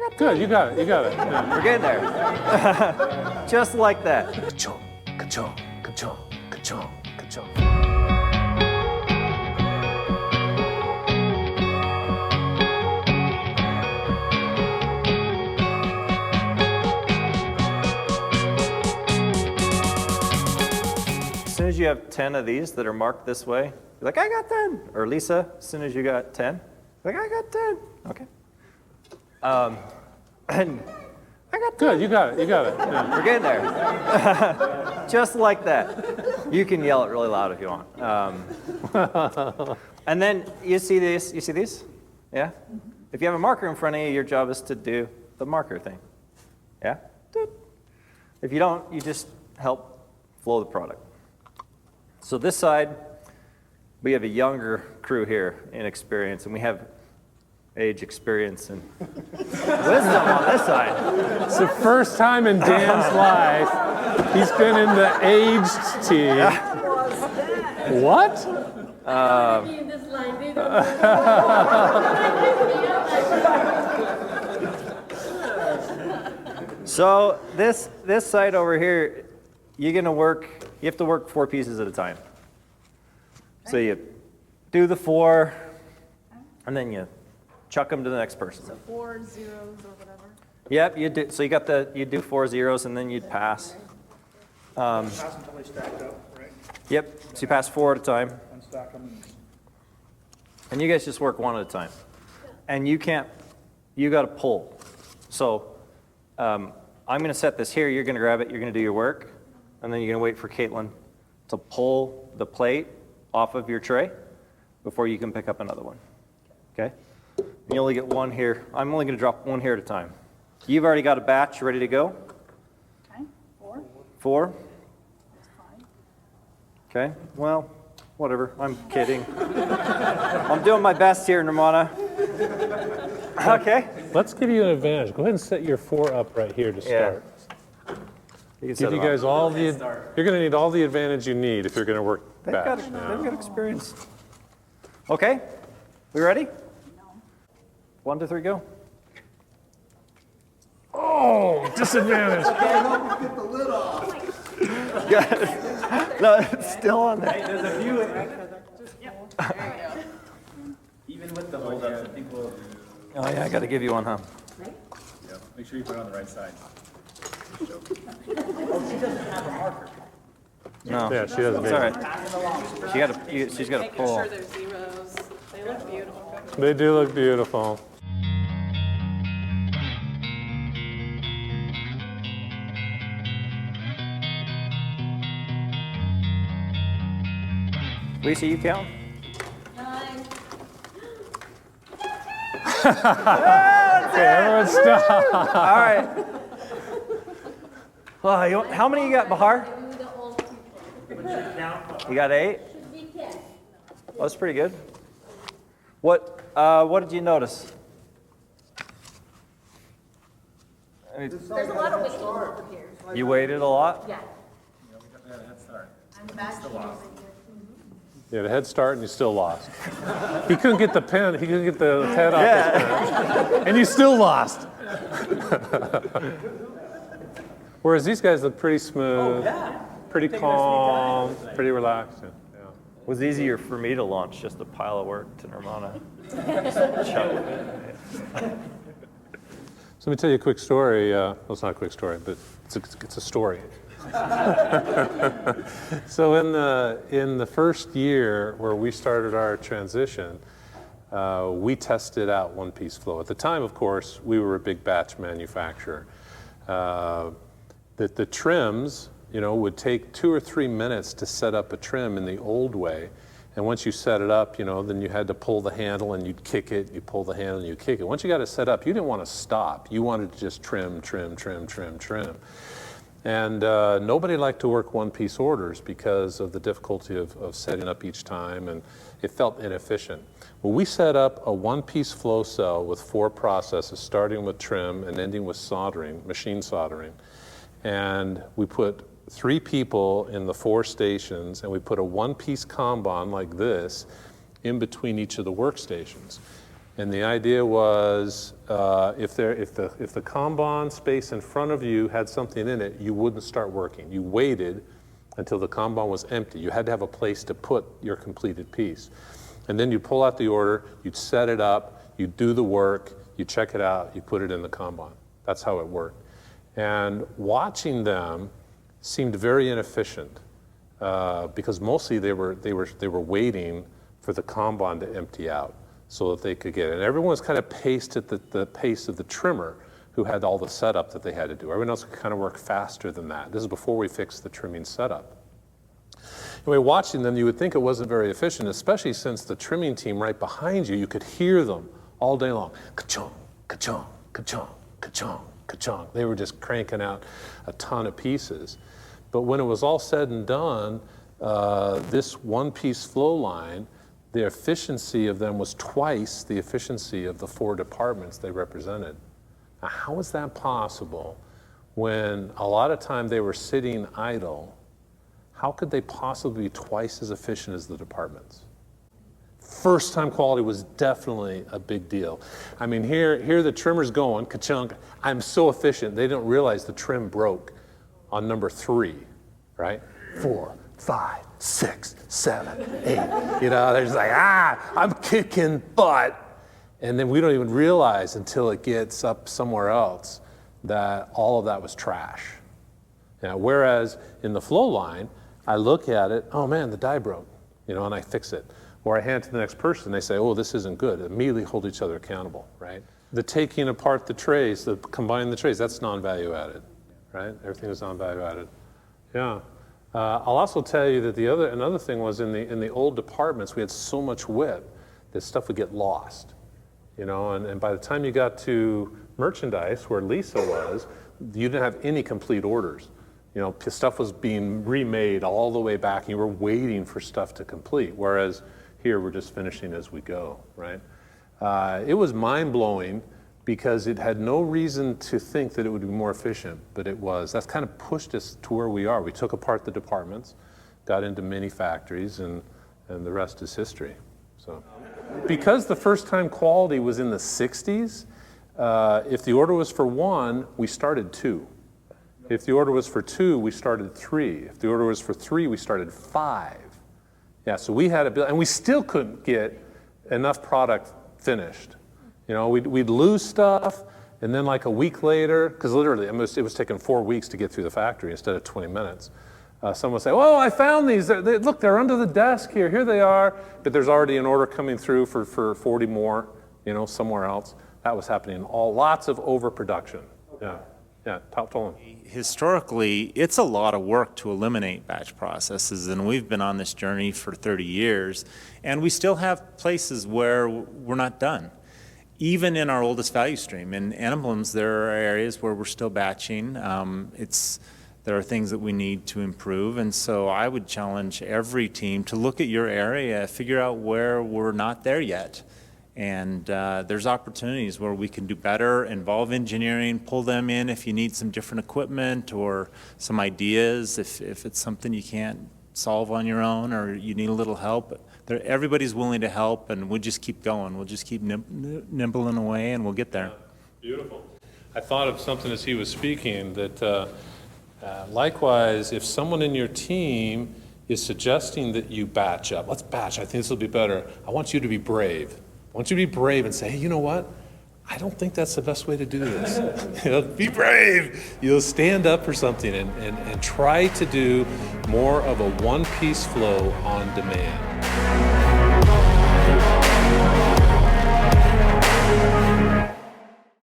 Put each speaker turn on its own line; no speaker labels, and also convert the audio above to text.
got 10. Good, you got it, you got it. Yeah.
We're getting there. Just like that.
Ka-chong, ka-chong, ka-chong, ka-chong, ka-chong.
As soon as you have 10 of these that are marked this way, you're like, I got 10. Or Lisa, as soon as you got 10, you're like, I got 10. Okay. And I got 10.
Good, you got it, you got it. Yeah.
We're getting there. Just like that. You can yell it really loud if you want. And then you see these? You see these? Yeah? If you have a marker in front of you, your job is to do the marker thing. Yeah? If you don't, you just help flow the product. So this side, we have a younger crew here in experience, and we have age, experience, and wisdom on this side.
It's the first time in Dan's life he's been in the aged team. What?
So this side over here, you have to work 4 pieces at a time. So you do the 4, and then you chuck them to the next person.
So 4 zeros or whatever.
Yep, you do. So you do 4 zeros, and then you'd pass.
Pass until they stacked up, right?
Yep. So you pass 4 at a time,
Unstack them.
and you guys just work 1 at a time. And you got to pull. So I'm going to set this here. You're going to grab it. You're going to do your work, and then you're going to wait for Caitlin to pull the plate off of your tray before you can pick up another one. Okay? You only get 1 here. I'm only going to drop 1 here at a time. You've already got a batch ready to go.
Okay, 4.
4.
That's 5.
Okay, well, whatever. I'm kidding. I'm doing my best here, Nirmana. Okay.
Let's give you an advantage. Go ahead and set your 4 up right here to start.
You
Give you guys all the, you're going to need all the advantage you need if you're going to work
they've
batch.
got experience. Okay, we ready?
No.
1, 2, 3, go.
Oh, disadvantage.
Get the lid off.
No, it's still on there.
There's a few in there. Even with the holdups, I think we'll do.
Oh yeah, I got to give you one, huh?
Yeah. Make sure you put it on the right side.
No.
Yeah, she doesn't.
It's all right. She's got to
Making
pull.
sure they're zeros. They look beautiful.
They do look beautiful.
Lisa, you count?
9.
Okay, everyone stop.
All right. Well, how many you got, Bahar? You got 8? Oh, that's pretty good. What did you notice?
There's a lot of waiting over here.
You waited a lot?
Yeah.
Head start.
I'm back.
You had a head start and you still lost. He couldn't get the pen, he couldn't get the head off his pen. And you still lost. Whereas these guys look pretty smooth, pretty calm, pretty relaxed. Yeah.
It was easier for me to launch, just a pile of work to Nirmana.
So let me tell you a quick story. Well, it's not a quick story, but it's a story. So in the first year where we started our transition, we tested out one-piece flow. At the time, of course, we were a big batch manufacturer. The trims, would take 2 or 3 minutes to set up a trim in the old way. And once you set it up, then you had to pull the handle and you'd kick it, you pull the handle and you kick it. Once you got it set up, you didn't want to stop. You wanted to just trim, trim, trim, trim, trim. And nobody liked to work one-piece orders because of the difficulty of setting up each time, and it felt inefficient. Well, we set up a one-piece flow cell with 4 processes, starting with trim and ending with soldering, machine soldering. And we put 3 people in the 4 stations, and we put a one-piece kanban like this in between each of the workstations. And the idea was if the Kanban space in front of you had something in it, you wouldn't start working. You waited until the Kanban was empty. You had to have a place to put your completed piece. And then you'd pull out the order, you'd set it up, you'd do the work, you check it out, you put it in the Kanban. That's how it worked. And watching them seemed very inefficient because mostly they were waiting for the Kanban to empty out so that they could get it. And everyone was kind of paced at the pace of the trimmer who had all the setup that they had to do. Everyone else could kind of work faster than that. This is before we fixed the trimming setup. Anyway, watching them, you would think it wasn't very efficient, especially since the trimming team right behind you, you could hear them all day long. Ka-chong, ka-chong, ka-chong, ka-chong, ka-chong. They were just cranking out a ton of pieces. But when it was all said and done, this one-piece flow line, the efficiency of them was twice the efficiency of the 4 departments they represented. Now, how is that possible when a lot of time they were sitting idle? How could they possibly be twice as efficient as the departments? First time quality was definitely a big deal. I mean, here the trimmer's going, ka-chunk, I'm so efficient, they didn't realize the trim broke on number 3, right? 4, 5, 6, 7, 8. You know, they're just like, I'm kicking butt. And then we don't even realize until it gets up somewhere else that all of that was trash. Now, whereas in the flow line, I look at it, oh man, the die broke, you know, and I fix it. Or I hand it to the next person, they say, oh, this isn't good. Immediately hold each other accountable, right? The taking apart the trays, the combining the trays, that's non-value added, right? Everything is non-value added. Yeah. I'll also tell you that another thing was in the old departments, we had so much WIP that stuff would get lost, you know, and by the time you got to merchandise, where Lisa was, you didn't have any complete orders. You know, stuff was being remade all the way back, and you were waiting for stuff to complete, whereas here we're just finishing as we go, right? It was mind-blowing because it had no reason to think that it would be more efficient, but it was. That's kind of pushed us to where we are. We took apart the departments, got into mini factories, and the rest is history. So, because the first-time quality was in the 60s, if the order was for 1, we started 2. If the order was for 2, we started 3. If the order was for 3, we started 5. Yeah, so we had and we still couldn't get enough product finished. You know, we'd lose stuff, and then like a week later, because literally it was taking 4 weeks to get through the factory instead of 20 minutes. Someone would say, oh, I found these. Look, they're under the desk here. Here they are. But there's already an order coming through for 40 more, you know, somewhere else. That was happening. Lots of overproduction. Yeah. Yeah, Tolan.
Historically, it's a lot of work to eliminate batch processes, and we've been on this journey for 30 years, and we still have places where we're not done. Even in our oldest value stream, in emblems, there are areas where we're still batching. There are things that we need to improve, and so I would challenge every team to look at your area, figure out where we're not there yet. And there's opportunities where we can do better, involve engineering, pull them in if you need some different equipment or some ideas, if it's something you can't solve on your own or you need a little help. Everybody's willing to help, and we'll just keep going. We'll just keep nibbling away, and we'll get there.
Beautiful. I thought of something as he was speaking that likewise, if someone in your team is suggesting that you batch up, let's batch, I think this will be better. I want you to be brave. I want you to be brave and say, hey, you know what? I don't think that's the best way to do this. You know, be brave. You'll stand up for something and try to do more of a one-piece flow on demand.